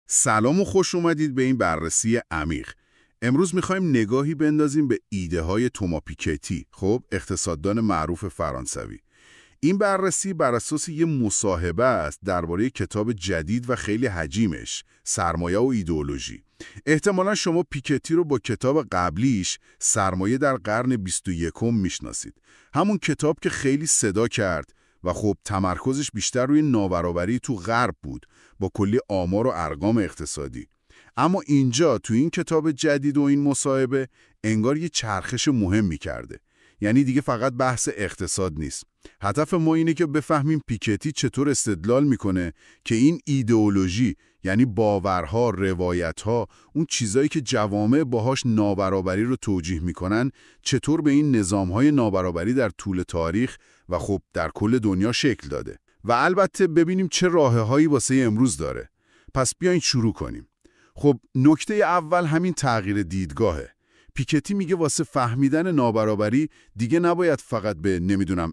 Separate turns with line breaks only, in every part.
سلام و خوش اومدید به این بررسی عمیق. امروز میخوایم نگاهی بندازیم به ایده های توما پیکتی، خب اقتصاددان معروف فرانسوی. این بررسی بر اساس یه مصاحبه است درباره کتاب جدید و خیلی حجیمش، سرمایه و ایدئولوژی. احتمالا شما پیکتی رو با کتاب قبلیش، سرمایه در قرن 21 میشناسید. همون کتاب که خیلی صدا کرد و خب تمرکزش بیشتر روی نابرابری تو غرب بود، با کلی آمار و ارقام اقتصادی. اما اینجا تو این کتاب جدید و این مصاحبه انگار یه چرخش مهمی کرده. یعنی دیگه فقط بحث اقتصاد نیست. هدف ما اینه که بفهمیم پیکتی چطور استدلال میکنه که این ایدئولوژی، یعنی باورها، روایتها، اون چیزایی که جوامع باهاش نابرابری رو توجیه میکنن، چطور به این نظامهای نابرابری در طول تاریخ و خب در کل دنیا شکل داده. و البته ببینیم چه راههایی واسه امروز داره. پس بیاین شروع کنیم. خب نکته اول همین تغییر دیدگاهه. پیکتی میگه واسه فهمیدن نابرابری دیگه نباید فقط به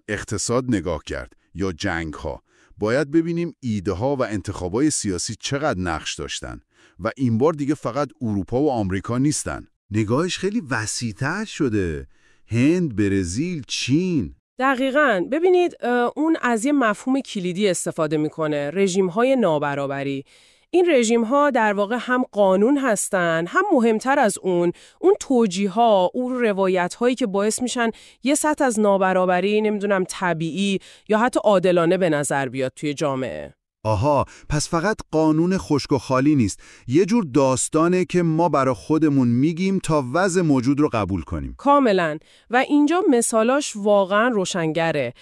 اقتصاد نگاه کرد یا جنگ ها. باید ببینیم ایده ها و انتخابای سیاسی چقدر نقش داشتن و این بار دیگه فقط اروپا و آمریکا نیستن. نگاهش خیلی وسیع‌تر شده. هند، برزیل، چین.
دقیقاً. ببینید اون از یه مفهوم کلیدی استفاده میکنه، رژیم‌های نابرابری. این رژیم‌ها در واقع هم قانون هستن، هم مهمتر از اون توجیه‌ها، اون روایت‌هایی که باعث میشن یه سطح از نابرابری طبیعی یا حتی عادلانه به نظر بیاد توی جامعه.
آها، پس فقط قانون خشک و خالی نیست. یه جور داستانه که ما برای خودمون میگیم تا وضع موجود رو قبول کنیم.
کاملاً. و اینجا مثالاش واقعاً روشنگره.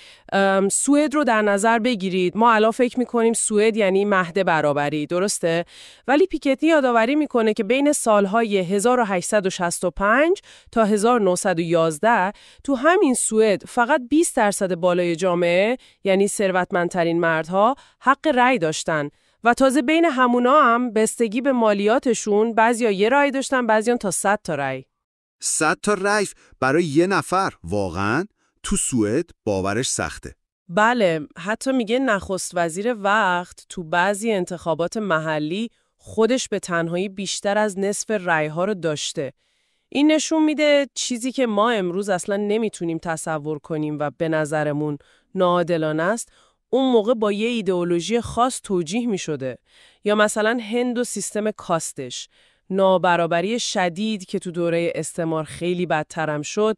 سوئد رو در نظر بگیرید. ما الان فکر میکنیم سوئد یعنی مهد برابری، درسته؟ ولی پیکتی یادآوری میکنه که بین سالهای 1865 تا 1911 تو همین سوئد فقط 20% بالای جامعه، یعنی ثروتمندترین مردها، حق رأی داشتن و تازه بین همونا هم بستگی به مالیاتشون بعضیا یه رأی داشتن، بعضیا تا 100 تا رأی.
100 تا رأی برای یه نفر واقعاً تو سوئد باورش سخته.
بله، حتی میگه نخست وزیر وقت تو بعضی انتخابات محلی خودش به تنهایی بیشتر از نصف رأی‌ها رو داشته. این نشون میده چیزی که ما امروز اصلا نمیتونیم تصور کنیم و به نظرمون ناعادلانه است، اون موقع با یه ایدئولوژی خاص توجیه می شده. یا مثلا هند و سیستم کاستش، نابرابری شدید که تو دوره استعمار خیلی بدترم شد.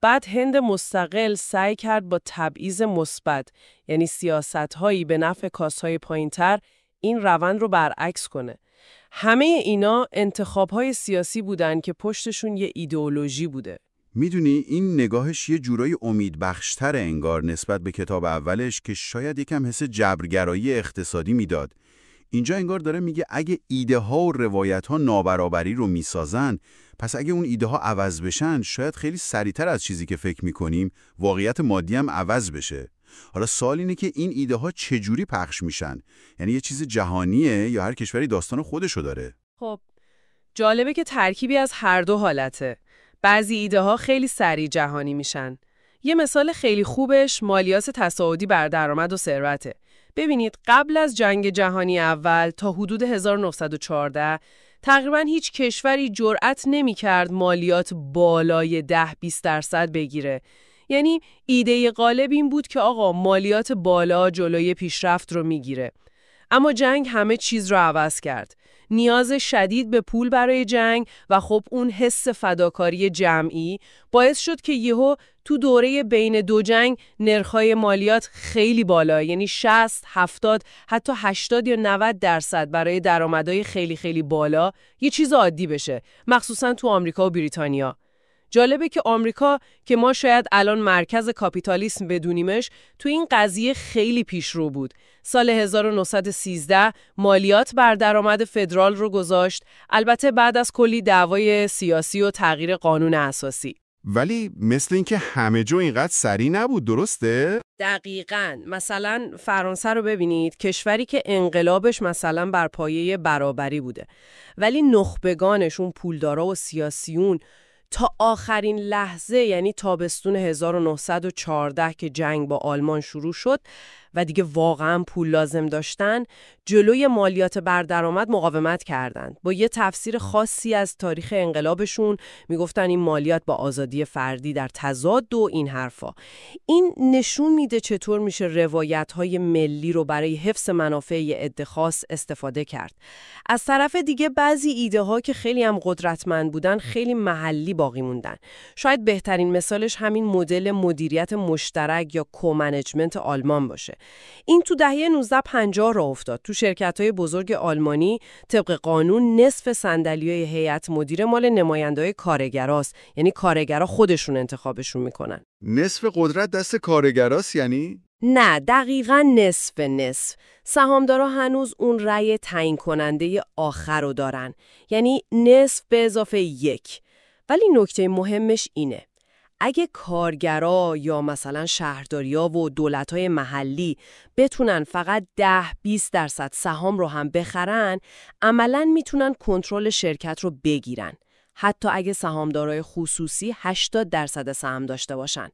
بعد هند مستقل سعی کرد با تبعیض مثبت، یعنی سیاست‌هایی به نفع کاست‌های پایین‌تر، این روند رو برعکس کنه. همه اینا انتخاب‌های سیاسی بودن که پشتشون یه ایدئولوژی بوده.
میدونی این نگاهش یه جورای امیدبخش‌تر انگار نسبت به کتاب اولش که شاید یکم حس جبرگرایی اقتصادی میداد. اینجا انگار داره میگه اگه ایده ها و روایت ها نابرابری رو میسازن، پس اگه اون ایده ها عوض بشن شاید خیلی سریعتر از چیزی که فکر میکنیم واقعیت مادی هم عوض بشه. حالا سوال اینه که این ایده ها چجوری پخش میشن؟ یعنی یه چیز جهانیه یا هر کشوری داستان خودشو داره؟
خب جالبه که ترکیبی از هر دو حالته. بعضی ایده ها خیلی سریع جهانی میشن. یه مثال خیلی خوبش مالیات تصاعدی بر درآمد و ثروته. ببینید قبل از جنگ جهانی اول تا حدود 1914 تقریباً هیچ کشوری جرأت نمی‌کرد مالیات بالای 10-20% بگیره. یعنی ایده غالب این بود که آقا مالیات بالا جلوی پیشرفت رو میگیره. اما جنگ همه چیز رو عوض کرد. نیاز شدید به پول برای جنگ و خب اون حس فداکاری جمعی باعث شد که یهو تو دوره بین دو جنگ نرخ‌های مالیات خیلی بالا، یعنی 60, 70, حتی 80 یا 90% برای درآمدهای خیلی خیلی بالا یه چیز عادی بشه، مخصوصا تو آمریکا و بریتانیا. جالبه که آمریکا که ما شاید الان مرکز کاپیتالیسم بدونیمش، تو این قضیه خیلی پیشرو بود. سال 1913 مالیات بر درآمد فدرال رو گذاشت، البته بعد از کلی دعوای سیاسی و تغییر قانون اساسی.
ولی مثل اینکه همه جا اینقدر سریع نبود، درسته؟
دقیقاً. مثلا فرانسه رو ببینید، کشوری که انقلابش مثلا بر پایه برابری بوده، ولی نخبگانش، اون پولدارا و سیاسیون، تا آخرین لحظه، یعنی تابستون 1914 که جنگ با آلمان شروع شد، و دیگه واقعا پول لازم داشتن، جلوی مالیات بر درآمد مقاومت کردند. با یه تفسیر خاصی از تاریخ انقلابشون میگفتن این مالیات با آزادی فردی در تضاد و این حرفا. این نشون میده چطور میشه روایت‌های ملی رو برای حفظ منافع یه عده خاص استفاده کرد. از طرف دیگه بعضی ایده‌ها که خیلی هم قدرتمند بودن خیلی محلی باقی موندن. شاید بهترین مثالش همین مدل مدیریت مشترک یا کومنیجمنت آلمان باشه. این تو دهه 1950 راه افتاد. تو شرکت‌های بزرگ آلمانی طبق قانون نصف صندلی‌های هیئت مدیره مال نماینده‌های کارگراست. یعنی کارگرا خودشون انتخابشون میکنن.
نصف قدرت دست کارگراست یعنی؟
نه، دقیقاً نصف. سهامدارا هنوز اون رأی تعیین کننده آخر رو دارن. یعنی نصف به اضافه 1. ولی نکته مهمش اینه. اگه کارگرا یا مثلا شهرداریا و دولت‌های محلی بتونن فقط 10-20% سهام رو هم بخرن، عملاً میتونن کنترل شرکت رو بگیرن. حتی اگه سهامدارای خصوصی 80% سهم داشته باشن.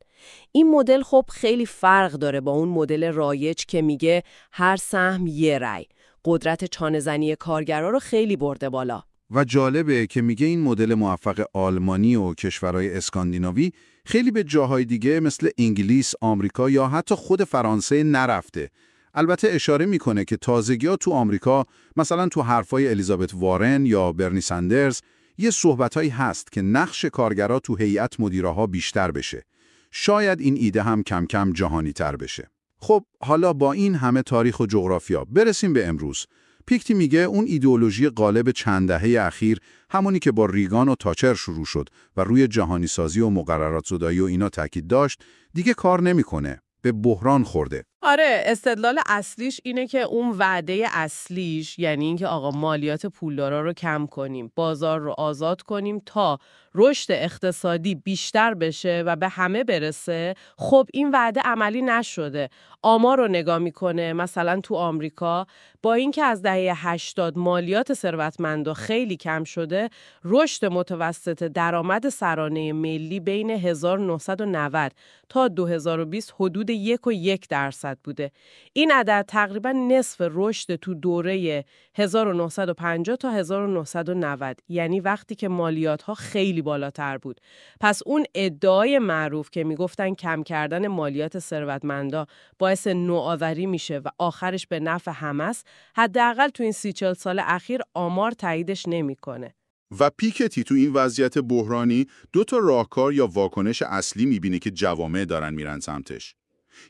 این مدل خب خیلی فرق داره با اون مدل رایج که میگه هر سهم یه رأی. قدرت چانه‌زنی کارگرا رو خیلی برده بالا.
و جالبه که میگه این مدل موفق آلمانی و کشورهای اسکاندیناوی خیلی به جاهای دیگه مثل انگلیس، آمریکا یا حتی خود فرانسه نرفته. البته اشاره میکنه که تازگی‌ها تو آمریکا، مثلا تو حرفای الیزابت وارن یا برنی سندرز، یه صحبتایی هست که نقش کارگرا تو هیئت مدیره‌ها بیشتر بشه. شاید این ایده هم کم کم جهانی تر بشه. خب حالا با این همه تاریخ و جغرافیا برسیم به امروز. پیکتی میگه اون ایدئولوژی غالب چند دهه اخیر، همونی که با ریگان و تاچر شروع شد و روی جهانی سازی و مقررات زدایی و اینا تاکید داشت، دیگه کار نمیکنه. به بحران خورده.
آره، استدلال اصلیش اینه که اون وعده اصلیش، یعنی اینکه آقا مالیات پولدارا رو کم کنیم، بازار رو آزاد کنیم تا رشد اقتصادی بیشتر بشه و به همه برسه، خب این وعده عملی نشده. آمار رو نگاه میکنه، مثلا تو آمریکا با اینکه از دهه 80 مالیات ثروتمندا خیلی کم شده، رشد متوسط درآمد سرانه ملی بین 1990 تا 2020 حدود 1.1% بوده. این عدد تقریبا نصف رشد تو دوره 1950 تا 1990، یعنی وقتی که مالیات‌ها خیلی بالاتر بود. پس اون ادعای معروف که میگفتن کم کردن مالیات ثروتمندا باعث نوآوری میشه و آخرش به نفع همه است، حداقل تو این 30-40 سال اخیر آمار تاییدش نمیکنه.
و پیکتی تو این وضعیت بحرانی 2 راهکار یا واکنش اصلی میبینه که جوامع دارن میرن سمتش.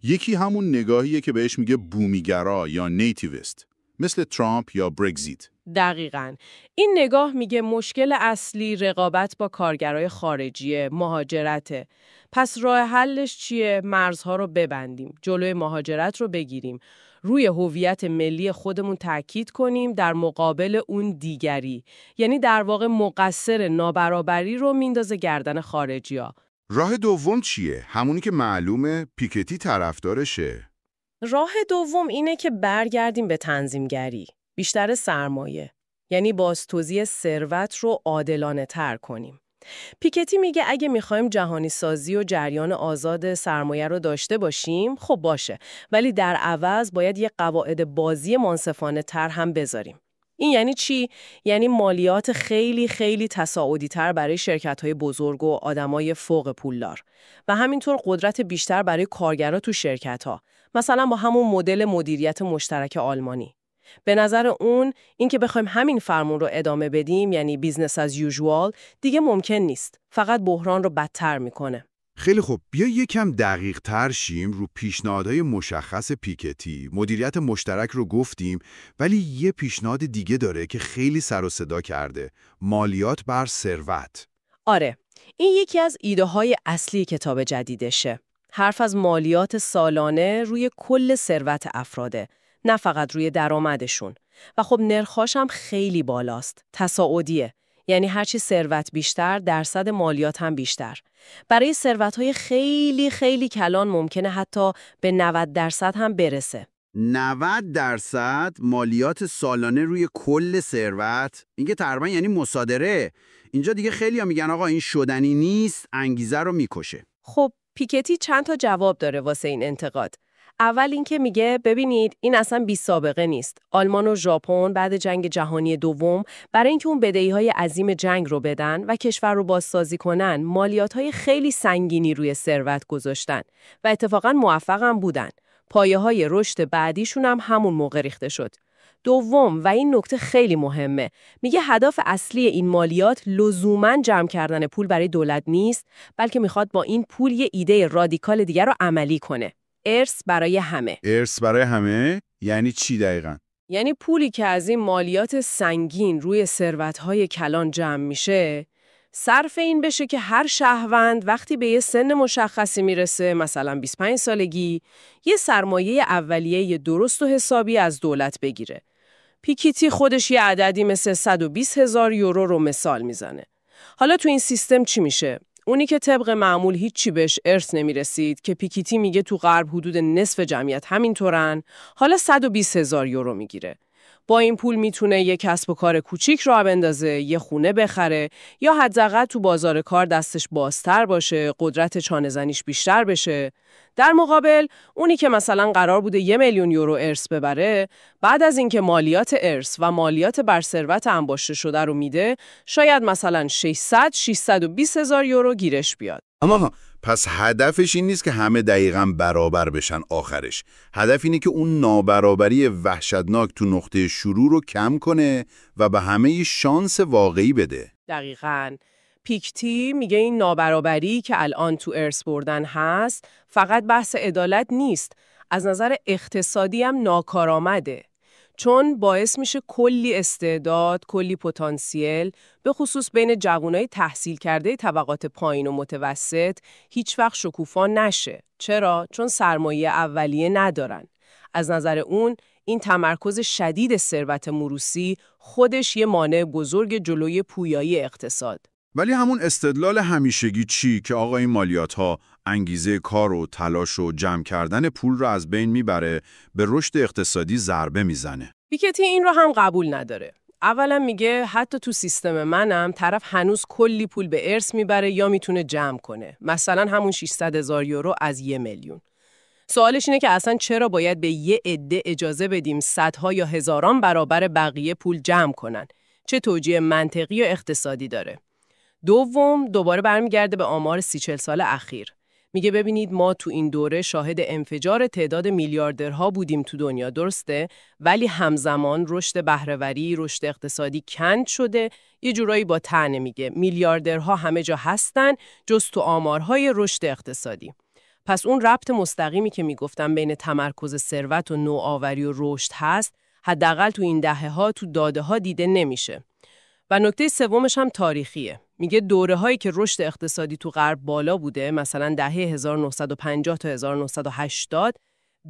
یکی همون نگاهیه که بهش میگه بومیگرا یا نیتیویست، مثل ترامپ یا برگزیت.
دقیقاً. این نگاه میگه مشکل اصلی رقابت با کارگرای خارجی، مهاجرته. پس راه حلش چیه؟ مرزها رو ببندیم، جلوی مهاجرت رو بگیریم، روی هویت ملی خودمون تاکید کنیم در مقابل اون دیگری. یعنی در واقع مقصر نابرابری رو میندازه گردن خارجی‌ها.
راه دوم چیه؟ همونی که معلومه پیکتی طرفدارشه.
راه دوم اینه که برگردیم به تنظیمگری، بیشتر سرمایه، یعنی بازتوزیع ثروت رو عادلانه تر کنیم. پیکتی میگه اگه میخوایم جهانی سازی و جریان آزاد سرمایه رو داشته باشیم، خب باشه، ولی در عوض باید یه قواعد بازی منصفانه تر هم بذاریم. این یعنی چی؟ یعنی مالیات خیلی خیلی تصاعدی تر برای شرکت‌های بزرگ و آدمای فوق پولدار و همینطور قدرت بیشتر برای کارگرا تو شرکت‌ها، مثلا با همون مدل مدیریت مشترک آلمانی. به نظر اون این که بخوایم همین فرمون رو ادامه بدیم، یعنی بیزنس از یوزوال، دیگه ممکن نیست. فقط بحران رو بدتر میکنه.
خیلی خوب، بیا یکم دقیق تر شیم رو پیشنهادهای مشخص پیکتی. مدیریت مشترک رو گفتیم، ولی یه پیشنهاد دیگه داره که خیلی سر و صدا کرده: مالیات بر ثروت.
آره، این یکی از ایده های اصلی کتاب جدیدشه. حرف از مالیات سالانه روی کل ثروت افراده، نه فقط روی درآمدشون. و خب نرخاش هم خیلی بالاست، تصاعدیه. یعنی هرچی ثروت بیشتر، درصد مالیات هم بیشتر. برای ثروت‌های خیلی خیلی کلان ممکنه حتی به 90% هم برسه.
90% مالیات سالانه روی کل ثروت؟ این که تقریبا یعنی مصادره. اینجا دیگه خیلی‌ها میگن آقا این شدنی نیست، انگیزه رو میکشه.
خب پیکتی چند تا جواب داره واسه این انتقاد. اول اینکه میگه ببینید این اصلا بی سابقه نیست. آلمان و ژاپن بعد جنگ جهانی دوم برای اینکه اون بدهی‌های عظیم جنگ رو بدن و کشور رو بازسازی کنن، مالیات‌های خیلی سنگینی روی ثروت گذاشتن و اتفاقاً موفقم بودن. پایه‌های رشد بعدیشون هم همون موقع ریخته شد. دوم و این نکته خیلی مهمه، میگه هدف اصلی این مالیات لزوماً جمع کردن پول برای دولت نیست، بلکه میخواد با این پول یه ایده رادیکال دیگر رو عملی کنه. ارث برای همه.
ارث برای همه؟ یعنی چی دقیقاً؟
یعنی پولی که از این مالیات سنگین روی ثروت‌های کلان جمع میشه، صرف این بشه که هر شهروند وقتی به یه سن مشخصی میرسه، مثلا 25 سالگی، یه سرمایه اولیه درست و حسابی از دولت بگیره. پیکیتی خودش یه عددی مثل 120,000 یورو رو مثال میزنه. حالا تو این سیستم چی میشه؟ اونی که طبق معمول هیچی بهش ارث نمیرسید که پیکیتی میگه تو غرب حدود نصف جمعیت همینطورن، حالا 120,000 یورو میگیره. با این پول میتونه یه کسب و کار کوچیک راه بندازه، یه خونه بخره یا حداقل تو بازار کار دستش بازتر باشه، قدرت چانه‌زنیش بیشتر بشه. در مقابل اونی که مثلا قرار بوده 1,000,000 یورو ارث ببره، بعد از اینکه مالیات ارث و مالیات بر ثروت انباشته شده رو میده، شاید مثلا 620,000 یورو گیرش بیاد.
اما پس هدفش این نیست که همه دقیقاً برابر بشن آخرش. هدف اینه که اون نابرابری وحشتناک تو نقطه شروع رو کم کنه و به همه یه شانس واقعی بده.
دقیقاً. پیکتی میگه این نابرابری که الان تو ارث بردن هست فقط بحث عدالت نیست، از نظر اقتصادی هم ناکارآمده، چون باعث میشه کلی استعداد، کلی پتانسیل، به خصوص بین جوانای تحصیل کرده طبقات پایین و متوسط، هیچ وقت شکوفا نشه. چرا؟ چون سرمایه اولیه ندارن. از نظر اون، این تمرکز شدید ثروت موروثی خودش یه مانع بزرگ جلوی پویایی اقتصاد.
ولی همون استدلال همیشگی چی که آقا این مالیات‌ها انگیزه کار و تلاش و جمع کردن پول رو از بین میبره، به رشد اقتصادی ضربه میزنه؟
پیکتی این رو هم قبول نداره. اولا میگه حتی تو سیستم منم طرف هنوز کلی پول به ارث میبره یا میتونه جمع کنه. مثلا همون 600,000 یورو از 1,000,000. سوالش اینه که اصلا چرا باید به یه عده اجازه بدیم صدها یا هزاران برابر بقیه پول جمع کنن؟ چه توجیه منطقی و اقتصادی داره؟ دوم، دوباره برمیگرده به آمار 30-40 سال اخیر. میگه ببینید ما تو این دوره شاهد انفجار تعداد میلیاردرها بودیم تو دنیا، درسته؟ ولی همزمان رشد بهره‌وری، رشد اقتصادی کند شده. یه جورایی با طعنه میگه میلیاردرها همه جا هستن جز تو آمارهای رشد اقتصادی. پس اون ربط مستقیمی که میگفتم بین تمرکز ثروت و نوآوری و رشد هست، حداقل تو این دهه‌ها تو داده‌ها دیده نمیشه. و نکته سومش هم تاریخیه. میگه دوره‌هایی که رشد اقتصادی تو غرب بالا بوده، مثلا دهه 1950 تا 1980،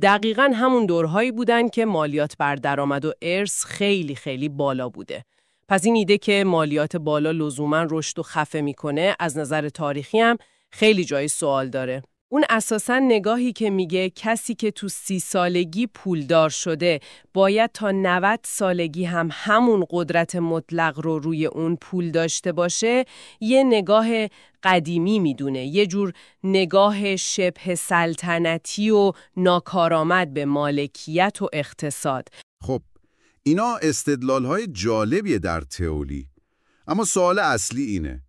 دقیقاً همون دورهایی بودن که مالیات بر درآمد و ارث خیلی خیلی بالا بوده. پس این ایده که مالیات بالا لزوماً رشد و خفه میکنه، از نظر تاریخی هم خیلی جای سوال داره. اون اساساً نگاهی که میگه کسی که تو 30 سالگی پولدار شده باید تا 90 سالگی هم همون قدرت مطلق رو روی اون پول داشته باشه، یه نگاه قدیمی میدونه، یه جور نگاه شبه سلطنتی و ناکارآمد به مالکیت و اقتصاد.
خب اینا استدلال‌های جالبیه در تئوری، اما سوال اصلی اینه: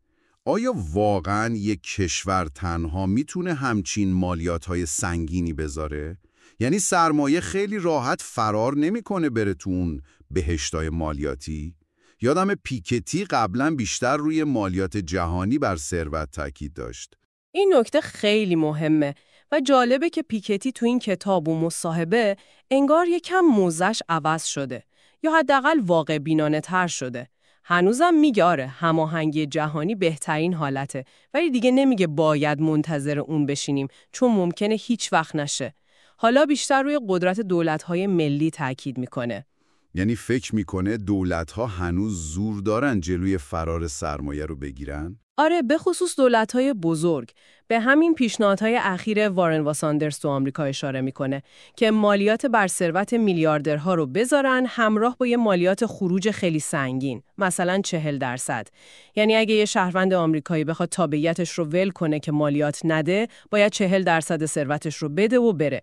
آیا واقعاً یک کشور تنها میتونه همچین مالیات‌های سنگینی بذاره؟ یعنی سرمایه خیلی راحت فرار نمیکنه بره تو اون بهشتای مالیاتی؟ یادم پیکتی قبلا بیشتر روی مالیات جهانی بر ثروت تاکید داشت.
این نکته خیلی مهمه و جالبه که پیکتی تو این کتاب و مصاحبه انگار یکم موزش عوض شده یا حداقل واقع بینانه تر شده. هنوزم میگه آره هماهنگی جهانی بهترین حالته، ولی دیگه نمیگه باید منتظر اون بشینیم چون ممکنه هیچ وقت نشه. حالا بیشتر روی قدرت دولت‌های ملی تاکید میکنه.
یعنی فکر میکنه دولت‌ها هنوز زور دارن جلوی فرار سرمایه رو بگیرن؟
آره، به خصوص دولت‌های بزرگ. به همین پیشنهادهای اخیر وارن و ساندرز تو آمریکا اشاره میکنه که مالیات بر ثروت میلیاردرها رو بذارن همراه با یه مالیات خروج خیلی سنگین، مثلا 40%. یعنی اگه یه شهروند آمریکایی بخواد تابعیتش رو ول کنه که مالیات نده، باید 40% ثروتش رو بده و بره.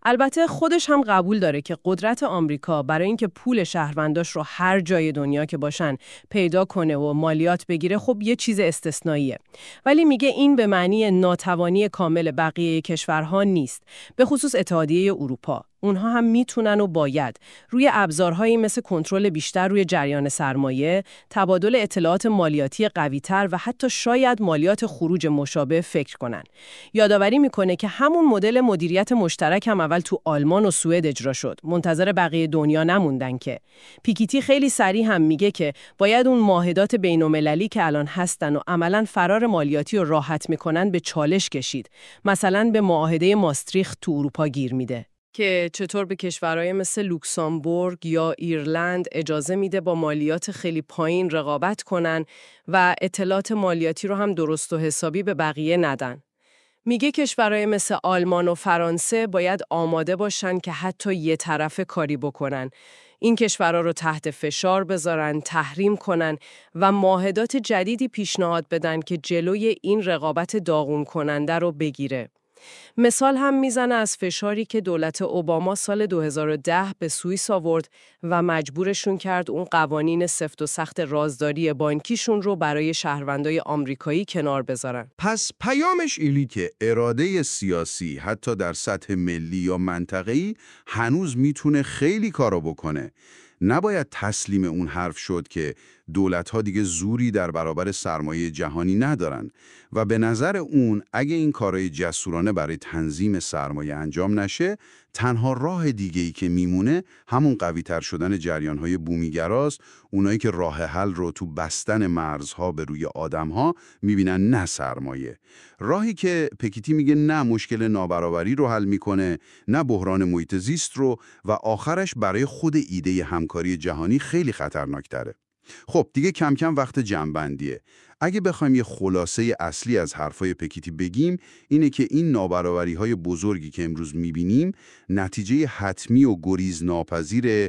البته خودش هم قبول داره که قدرت آمریکا برای اینکه پول شهرونداش رو هر جای دنیا که باشن پیدا کنه و مالیات بگیره خب یه چیز استثنائیه. ولی میگه این به معنی ناتوانی کامل بقیه کشورها نیست، به خصوص اتحادیه اروپا. اونها هم میتونن و باید روی ابزارهایی مثل کنترل بیشتر روی جریان سرمایه، تبادل اطلاعات مالیاتی قوی‌تر و حتی شاید مالیات خروج مشابه فکر کنن. یادآوری میکنه که همون مدل مدیریت مشترک هم اول تو آلمان و سوئد اجرا شد. منتظر بقیه دنیا نموندن که. پیکیتی خیلی صریح هم میگه که باید اون معاهدات بین‌المللی که الان هستن و عملاً فرار مالیاتی رو راحت میکنن به چالش کشید. مثلا به معاهده ماستریخت تو اروپا گیر میده که چطور به کشورهای مثل لوکزامبورگ یا ایرلند اجازه میده با مالیات خیلی پایین رقابت کنن و اطلاعات مالیاتی رو هم درست و حسابی به بقیه ندن. میگه کشورهای مثل آلمان و فرانسه باید آماده باشن که حتی یه طرف کاری بکنن. این کشورها رو تحت فشار بذارن، تحریم کنن و معاهدات جدیدی پیشنهاد بدن که جلوی این رقابت داغون کننده رو بگیره. مثال هم میزنه از فشاری که دولت اوباما سال 2010 به سوئیس آورد و مجبورشون کرد اون قوانین سفت و سخت رازداری بانکیشون رو برای شهروندای آمریکایی کنار بذارن.
پس پیامش اینه که اراده سیاسی حتی در سطح ملی یا منطقه‌ای هنوز میتونه خیلی کارو بکنه. نباید تسلیم اون حرف شد که دولت‌ها دیگه زوری در برابر سرمایه جهانی ندارن و به نظر اون اگه این کارهای جسورانه برای تنظیم سرمایه انجام نشه، تنها راه دیگه‌ای که میمونه همون قوی‌تر شدن جریان‌های بومیگراست، اونایی که راه حل رو تو بستن مرزها به روی آدم‌ها میبینن نه سرمایه. راهی که پیکیتی میگه نه مشکل نابرابری رو حل میکنه، نه بحران محیط زیست رو و آخرش برای خود ایده همکاری جهانی خیلی خطرناک‌تره. خب دیگه کم کم وقت جمع‌بندیه. اگه بخوایم یه خلاصه اصلی از حرفای پیکیتی بگیم اینه که این نابرابری‌های بزرگی که امروز می‌بینیم نتیجه حتمی و گریز ناپذیر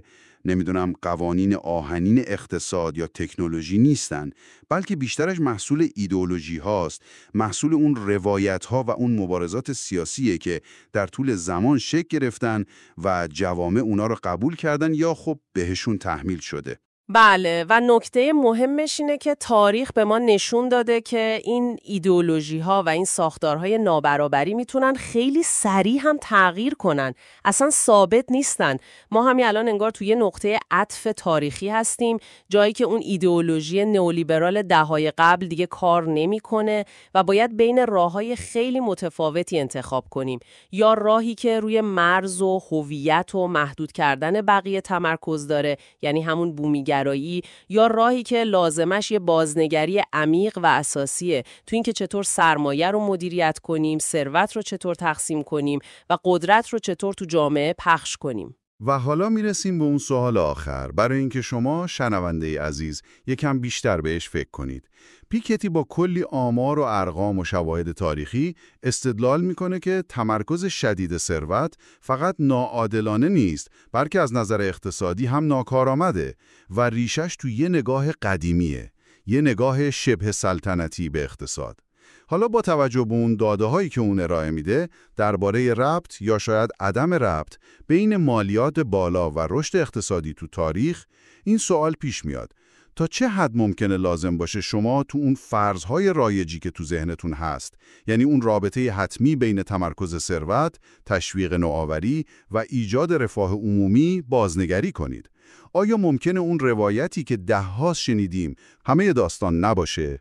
قوانین آهنین اقتصاد یا تکنولوژی نیستن، بلکه بیشترش محصول ایدئولوژی هاست، محصول اون روایت ها و اون مبارزات سیاسیه که در طول زمان شکل گرفتن و جوامع اونا رو قبول کردن یا خب بهشون تحمیل شده.
بله، و نکته مهمش اینه که تاریخ به ما نشون داده که این ایدئولوژی ها و این ساختارهای نابرابری میتونن خیلی سریع هم تغییر کنن، اصلا ثابت نیستن. ما همین الان انگار توی نقطه عطف تاریخی هستیم، جایی که اون ایدئولوژی نئولیبرال دهه‌های قبل دیگه کار نمیکنه و باید بین راههای خیلی متفاوتی انتخاب کنیم، یا راهی که روی مرز و هویت و محدود کردن بقیه تمرکز داره، یعنی همون بومیگرایی، یا راهی که لازمش یه بازنگری عمیق و اساسیه تو این که چطور سرمایه رو مدیریت کنیم، ثروت رو چطور تقسیم کنیم و قدرت رو چطور تو جامعه پخش کنیم.
و حالا میرسیم به اون سوال آخر، برای اینکه شما شنونده عزیز یکم بیشتر بهش فکر کنید. پیکیتی با کلی آمار و ارقام و شواهد تاریخی استدلال میکنه که تمرکز شدید ثروت فقط ناعادلانه نیست، بلکه از نظر اقتصادی هم ناکارآمده و ریشش تو یه نگاه قدیمیه، یه نگاه شبه سلطنتی به اقتصاد. حالا با توجه به اون داده‌هایی که اون ارائه میده درباره ربط یا شاید عدم ربط بین مالیات بالا و رشد اقتصادی تو تاریخ، این سوال پیش میاد: تا چه حد ممکنه لازم باشه شما تو اون فرض‌های رایجی که تو ذهنتون هست، یعنی اون رابطه حتمی بین تمرکز ثروت، تشویق نوآوری و ایجاد رفاه عمومی بازنگری کنید؟ آیا ممکنه اون روایتی که ده‌ها شنیدیم همه داستان نباشه؟